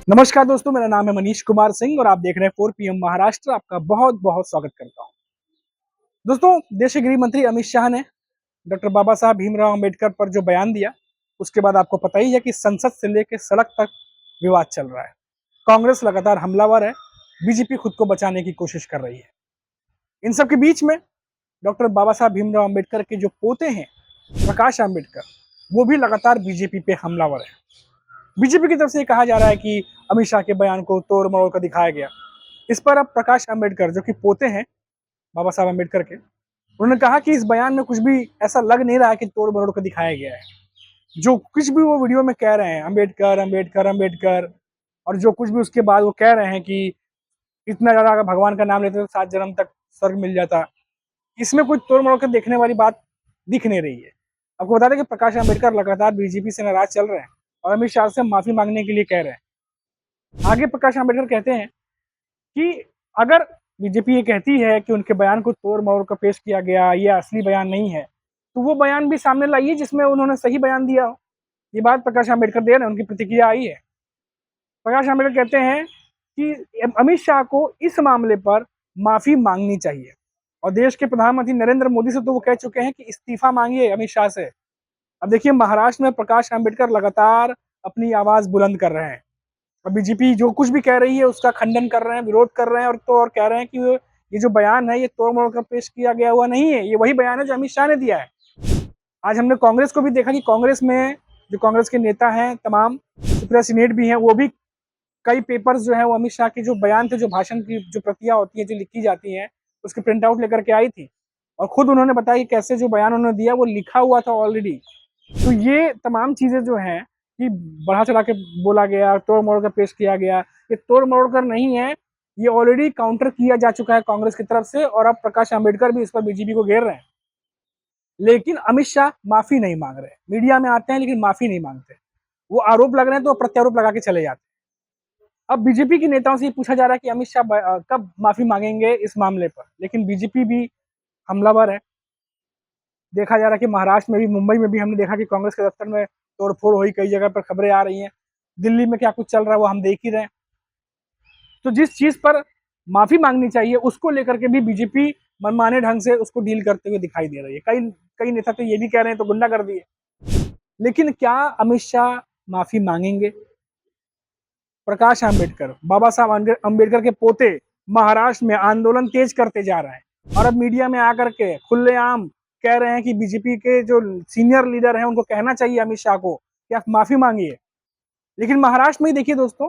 नमस्कार दोस्तों, मेरा नाम है मनीष कुमार सिंह और आप देख रहे हैं 4 पीएम महाराष्ट्र। आपका बहुत बहुत स्वागत करता हूं। दोस्तों, देश के गृह मंत्री अमित शाह ने डॉक्टर बाबा साहब भीमराव अंबेडकर पर जो बयान दिया, उसके बाद आपको पता ही है कि संसद से लेकर सड़क तक विवाद चल रहा है। कांग्रेस लगातार हमलावर है, बीजेपी खुद को बचाने की कोशिश कर रही है। इन सब के बीच में डॉक्टर बाबा साहब भीमराव अंबेडकर के जो पोते हैं प्रकाश अंबेडकर, वो भी लगातार बीजेपी पे हमलावर है। बीजेपी की तरफ से कहा जा रहा है कि अमित शाह के बयान को तोड़ मरोड़ कर दिखाया गया। इस पर अब प्रकाश अंबेडकर, जो कि पोते हैं बाबा साहब अंबेडकर के, उन्होंने कहा कि इस बयान में कुछ भी ऐसा लग नहीं रहा है कि तोड़ मरोड़ कर दिखाया गया है। जो कुछ भी वो वीडियो में कह रहे हैं अंबेडकर अंबेडकर अंबेडकर, और जो कुछ भी उसके बाद वो कह रहे हैं कि इतना ज्यादा अगर भगवान का नाम लेते तो 7 जन्म तक स्वर्ग मिल जाता, इसमें कुछ तोड़ मरोड़ कर देखने वाली बात दिख नहीं रही है। आपको बता दें कि प्रकाश अंबेडकर लगातार बीजेपी से नाराज चल रहे हैं और अमित शाह से माफी मांगने के लिए कह रहे हैं। आगे प्रकाश अंबेडकर कहते हैं कि अगर बीजेपी ये कहती है कि उनके बयान को तोड़ मरोड़ कर पेश किया गया, ये असली बयान नहीं है, तो वो बयान भी सामने लाइए जिसमें उन्होंने सही बयान दिया हो। ये बात प्रकाश अंबेडकर दे रहे हैं, उनकी प्रतिक्रिया आई है। प्रकाश अंबेडकर कहते हैं कि अमित शाह को इस मामले पर माफी मांगनी चाहिए, और देश के प्रधानमंत्री नरेंद्र मोदी से तो वो कह चुके हैं कि इस्तीफा मांगिए अमित शाह से। अब देखिए, महाराष्ट्र में प्रकाश अंबेडकर लगातार अपनी आवाज बुलंद कर रहे हैं और बीजेपी जो कुछ भी कह रही है उसका खंडन कर रहे हैं, विरोध कर रहे हैं, और कह रहे हैं कि ये जो बयान है ये तोड़ मरोड़ कर पेश किया गया हुआ नहीं है, ये वही बयान है जो अमित शाह ने दिया है। आज हमने कांग्रेस को भी देखा कि कांग्रेस में जो कांग्रेस के नेता हैं, तमाम सुप्रिया सीनेट भी हैं, वो भी कई पेपर्स जो है वो अमित शाह के जो बयान थे, जो भाषण की जो प्रतियां होती है, जो लिखी जाती हैं, उसके प्रिंट आउट लेकर के आई थी और खुद उन्होंने बताया कि कैसे जो बयान उन्होंने दिया वो लिखा हुआ था ऑलरेडी। तो ये तमाम चीजें जो हैं कि बढ़ा चढ़ा के बोला गया, तोड़ मरोड़ कर पेश किया गया, ये तोड़ मरोड़ कर नहीं है, ये ऑलरेडी काउंटर किया जा चुका है कांग्रेस की तरफ से, और अब प्रकाश अंबेडकर भी इस पर बीजेपी को घेर रहे हैं। लेकिन अमित शाह माफी नहीं मांग रहे, मीडिया में आते हैं लेकिन माफी नहीं मांगते। वो आरोप लग रहे हैं तो प्रत्यारोप लगा के चले जाते हैं। अब बीजेपी के नेताओं से ये पूछा जा रहा है कि अमित शाह कब माफी मांगेंगे इस मामले पर, लेकिन बीजेपी भी हमलावर है। देखा जा रहा है कि महाराष्ट्र में भी, मुंबई में भी हमने देखा कि कांग्रेस के दफ्तर में तोड़फोड़ हुई, कई जगह पर खबरें आ रही हैं। दिल्ली में क्या कुछ चल रहा है वो हम देख ही रहे हैं। तो जिस चीज पर माफी मांगनी चाहिए उसको लेकर के भी बीजेपी मनमाने ढंग से उसको डील करते हुए दिखाई दे रही है। कई कई नेता तो ये भी कह रहे हैं तो गुंडागर्दी है। लेकिन क्या अमित शाह माफी मांगेंगे? प्रकाश अंबेडकर, बाबा साहब अंबेडकर के पोते महाराष्ट्र में आंदोलन तेज करते जा रहे हैं और अब मीडिया में आकर के खुलेआम कह रहे हैं कि बीजेपी के जो सीनियर लीडर हैं उनको कहना चाहिए अमित शाह को कि आप माफी मांगिए। लेकिन महाराष्ट्र में ही देखिए दोस्तों,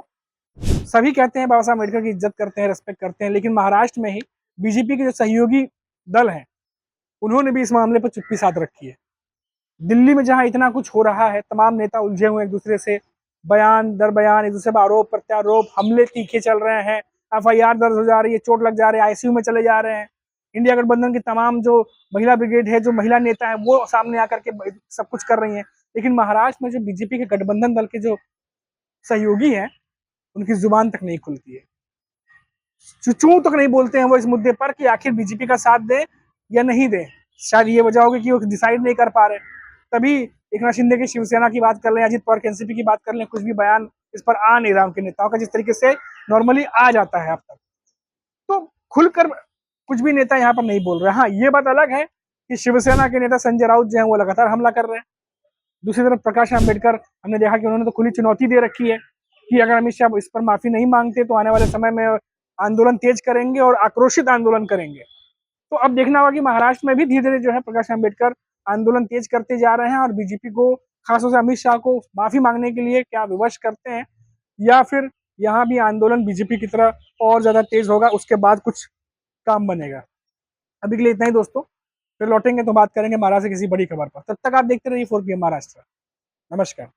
सभी कहते हैं बाबा साहब अम्बेडकर की इज्जत करते हैं, रेस्पेक्ट करते हैं, लेकिन महाराष्ट्र में ही बीजेपी के जो सहयोगी दल हैं उन्होंने भी इस मामले पर चुप्पी साध रखी है। दिल्ली में जहां इतना कुछ हो रहा है, तमाम नेता उलझे हुए एक दूसरे से, बयान दर बयान, एक दूसरे पर आरोप प्रत्यारोप, हमले तीखे चल रहे हैं, एफआईआर दर्ज हो जा रही है, चोट लग जा रही है, आईसीयू में चले जा रहे हैं। इंडिया गठबंधन की तमाम जो महिला ब्रिगेड है, जो महिला नेता है, वो सामने आकर के सब कुछ कर रही हैं। लेकिन महाराष्ट्र में जो बीजेपी के गठबंधन दल के जो सहयोगी हैं, उनकी जुबान तक नहीं खुलती है, चू तक नहीं बोलते हैं वो इस मुद्दे पर कि आखिर बीजेपी का साथ दें या नहीं दें। शायद ये वजह होगी कि वो डिसाइड नहीं कर पा रहे। तभी एकनाथ शिंदे की शिवसेना की बात कर लें, अजित पवार के एनसीपी की बात कर लें, कुछ भी बयान इस पर आ नहीं रहा उनके नेताओं का, जिस तरीके से नॉर्मली आ जाता है अब तक। तो खुलकर कुछ भी नेता यहाँ पर नहीं बोल रहे। हाँ, ये बात अलग है कि शिवसेना के नेता संजय राउत जो है वो लगातार हमला कर रहे हैं। दूसरी तरफ प्रकाश अंबेडकर, हमने देखा कि उन्होंने तो खुली चुनौती दे रखी है कि अगर अमित शाह इस पर माफी नहीं मांगते तो आने वाले समय में आंदोलन तेज करेंगे और आक्रोशित आंदोलन करेंगे। तो अब देखना होगा कि महाराष्ट्र में भी धीरे धीरे जो है प्रकाश अंबेडकर आंदोलन तेज करते जा रहे हैं और बीजेपी को, खासतौर से अमित शाह को माफी मांगने के लिए क्या विवश करते हैं, या फिर यहाँ भी आंदोलन बीजेपी की तरह और ज्यादा तेज होगा, उसके बाद कुछ काम बनेगा। अभी के लिए इतना ही दोस्तों, फिर लौटेंगे तो बात करेंगे महाराष्ट्र से किसी बड़ी खबर पर। तब तक आप देखते रहिए 4 PM महाराष्ट्र। नमस्कार।